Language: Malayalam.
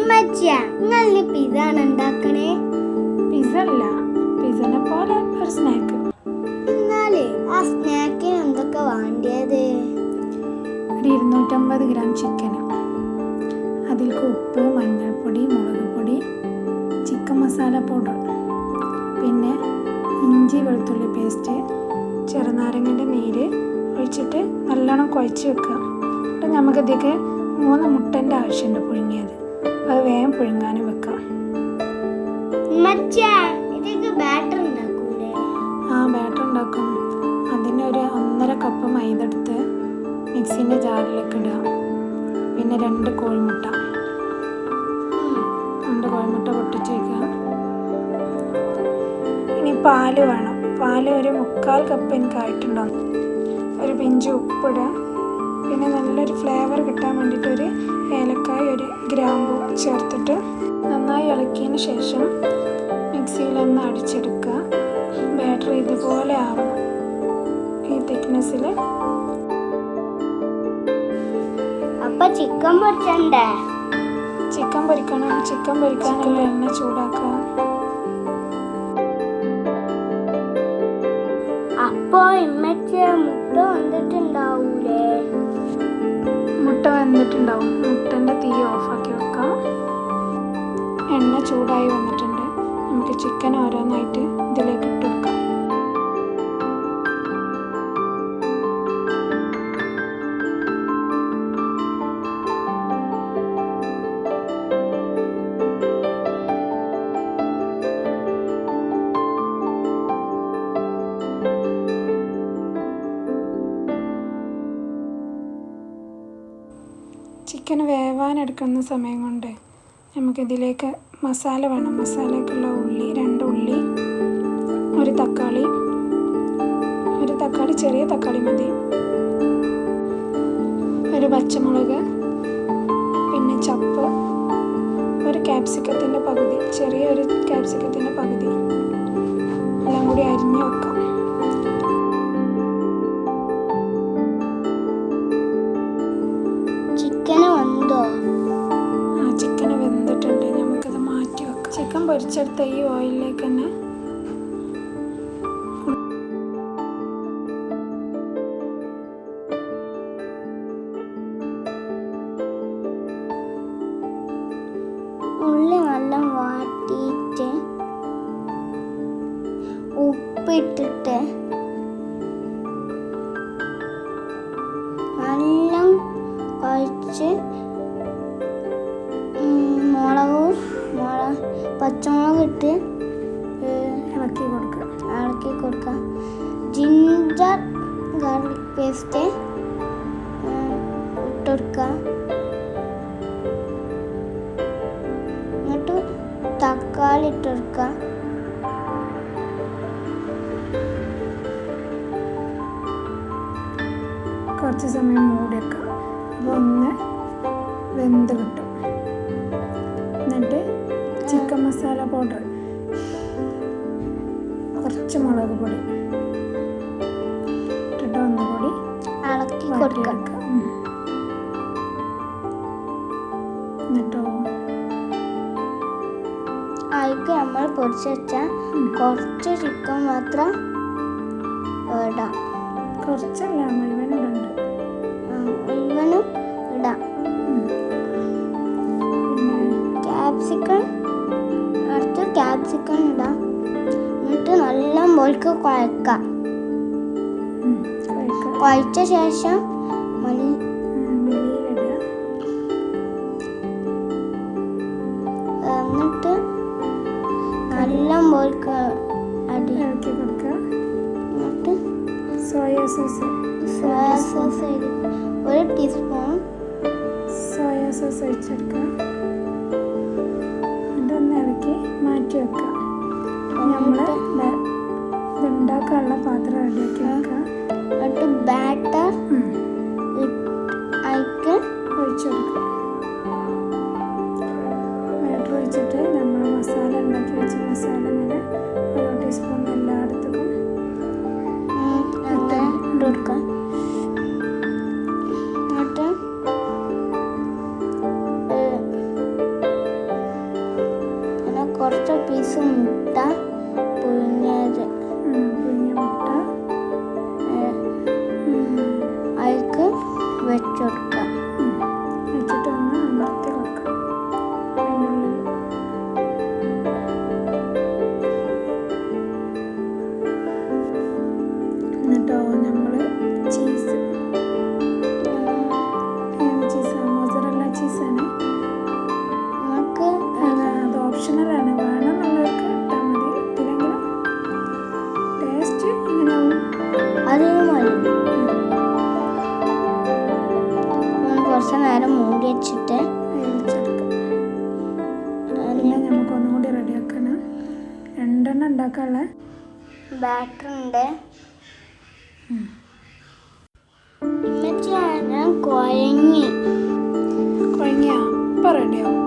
നിങ്ങൾ പിസ്സ ആണ് ഉണ്ടാക്കണേ? പിസ്സ അല്ല, പിസ്സനെ പോലെ ഒരു സ്നാക്ക്. എന്നാലേ ആ സ്നാക്കിന് എന്തൊക്കെ വേണ്ടിയത്? ഒരു 250 ഗ്രാം ചിക്കന്, അതിൽക്ക് ഉപ്പ്, മഞ്ഞൾപ്പൊടി, മുളക് പൊടി, ചിക്കൻ മസാല പൗഡർ, പിന്നെ ഇഞ്ചി വെളുത്തുള്ളി പേസ്റ്റ്, ചെറുനാരങ്ങൻ്റെ നീര് ഒഴിച്ചിട്ട് നല്ലോണം കുഴച്ച് വെക്കുക. എന്നിട്ട് നമുക്കിതിലേക്ക് 3 മുട്ടൻ്റെ ആവശ്യമുണ്ട് പുഴുങ്ങിയത്. അത് വേഗം പുഴുങ്ങാനും വെക്കാം. ബാറ്റർ ഉണ്ടാക്കൂലേ? ആ, ബാറ്റർ ഉണ്ടാക്കും. അതിനൊരു 1.5 കപ്പ് മൈദ എടുത്ത് മിക്സിൻ്റെ ജാറിലേക്ക് ഇടുക. പിന്നെ 2 കോഴിമുട്ട പൊട്ടിച്ച് വയ്ക്കുക. ഇനി പാല് വേണം. പാല് ഒരു 3/4 കപ്പ് എനിക്കായിട്ടുണ്ടാവും. ഒരു പിഞ്ച് ഉപ്പിടുക. പിന്നെ നല്ലൊരു ഫ്ലേവർ കിട്ടാൻ വേണ്ടിയിട്ട് ഒരു ഏലക്കായ, ഒരു ഗ്രാമ്പൂ ചേർത്തിട്ട് നന്നായി ഇളക്കിയതിന് ശേഷം മിക്സിയിലൊന്ന് അടിച്ചെടുക്കുക. ബാറ്റർ ഇതുപോലെ ആവണം, ഈ തിക്നെസ്സിൽ. അപ്പോൾ ചിക്കൻ പൊരിച്ചണ്ടേ? ചിക്കൻ പൊരിക്കണം. ചിക്കൻ പൊരിക്കാനുള്ള എണ്ണ ചൂടാക്കുക. അപ്പോൾ മുട്ട വന്നിട്ടുണ്ടാവൂലേ? മുട്ട വെന്തിട്ടുണ്ടാവും. മുട്ടൻ്റെ തീ ഓഫാക്കി വെക്കാം. എണ്ണ ചൂടായി വന്നിട്ടുണ്ട്. നമുക്ക് ചിക്കൻ ഓരോന്നായിട്ട് ഇതിലേക്ക് ഇട്ട് കൊടുക്കാം. ചിക്കൻ വേവാനെടുക്കുന്ന സമയം കൊണ്ട് നമുക്കിതിലേക്ക് മസാല വേണം. മസാലയ്ക്കുള്ള ഉള്ളി, 2 ഉള്ളി, ഒരു തക്കാളി, ചെറിയ തക്കാളി മതി, ഒരു പച്ചമുളക്, പിന്നെ ചപ്പ്, ഒരു ക്യാപ്സിക്കത്തിൻ്റെ പകുതി, ചെറിയൊരു ക്യാപ്സിക്കത്തിൻ്റെ പകുതി, എല്ലാം കൂടി അരിഞ്ഞ് വെക്കാം. ചിക്കൻ വെന്തിട്ടുണ്ട്. നമുക്കത് മാറ്റി വെക്കാം. ചിക്കൻ പൊരിച്ചെടുത്ത ഈ ഓയിലിലേക്ക് തന്നെ ഉള്ളി നല്ല വാട്ടിയിട്ട് ഉപ്പിട്ടിട്ട് നല്ല കഴിച്ച് പച്ചമുളക് ഇട്ട് ഇളക്കി കൊടുക്കുക. ജിഞ്ചർ ഗാർലിക് പേസ്റ്റ് ഇട്ട് കൊടുക്കുക. എന്നിട്ട് തക്കാളി ഇട്ട് കൊടുക്കുക. കുറച്ച് സമയം മൂടി വെക്കാം. അപ്പോൾ ഒന്ന് വെന്ത് കിട്ടും. എന്നിട്ട് ചിക്കൻ മസാല പൗഡർ, കുറച്ച് മുളക് പൊടി ഇട്ടിട്ട് ഒന്നുകൂടി ഇളക്കി കൊടുക്കാം. എന്നിട്ടോ അതിലേക്ക് നമ്മൾ പൊരിച്ച് വെച്ചാൽ കുറച്ച് ചിക്കൻ മാത്രം ഇടാം. കുറച്ചല്ല, മുഴുവനും ഇടുന്നുണ്ട്. മുഴുവനും ഇടാം. ക്യാപ്സിക്കൺ ഇടാം. എന്നിട്ട് നല്ല പോൾക്ക് കുഴക്കാം. കുഴച്ച ശേഷം എന്നിട്ട് നല്ല പോൾക്ക് ഇളക്കി കൊടുക്കുക. എന്നിട്ട് soya sauce 1 teaspoon soya sauce ഒഴിച്ചെടുക്കുക. ഇതൊന്ന് ഇളക്കി മാറ്റി വെക്കുക. നമ്മൾ ഇതുണ്ടാക്കാനുള്ള പാത്രം റെഡിയാക്കി വെക്കുക. എന്നിട്ട് ബാറ്റർ അതിലേക്ക് ഒഴിച്ചു കൊടുക്കുക. ബാറ്റർ ഒഴിച്ചിട്ട് നമ്മൾ മസാല ഉണ്ടാക്കി വെച്ച മസാല ഇങ്ങനെ 1 ടീസ്പൂൺ എല്ലായിടത്തും ഇട്ട് കൊടുക്കുക. എന്നിട്ട് പീസ് മുട്ട പുഴുങ്ങിയത് പുഴുങ്ങിയ മുട്ട അതിലേക്ക് വെച്ചുകൊടുക്കാം. വെച്ചിട്ട് ഒന്ന് അമർത്തി കൊടുക്കാം അതിനുള്ളിൽ. എന്നിട്ടോ നമ്മൾ ചീസ് മോസറല്ല ചീസാണ്. നമുക്ക് അത് ഓപ്ഷണലാണ്, വേണമെന്നുള്ളവർക്ക് ഇട്ടാൽ മതി. ഇട്ടില്ലെങ്കിലും ടേസ്റ്റ് എങ്ങനെയാവും അതേ മതി. കുറച്ച് നേരം മൂടി വെച്ചിട്ട് വേവിച്ചെടുക്കാം. പിന്നെ നമുക്ക് ഒന്നുകൂടി റെഡിയാക്കണം. 2 എണ്ണം ഉണ്ടാക്കാനുള്ള ബാറ്റർ ഉണ്ട്. ഞാൻ കുഴങ്ങിയാ കുഴങ്ങിയാൽ ഇപ്പം റെഡിയാവും.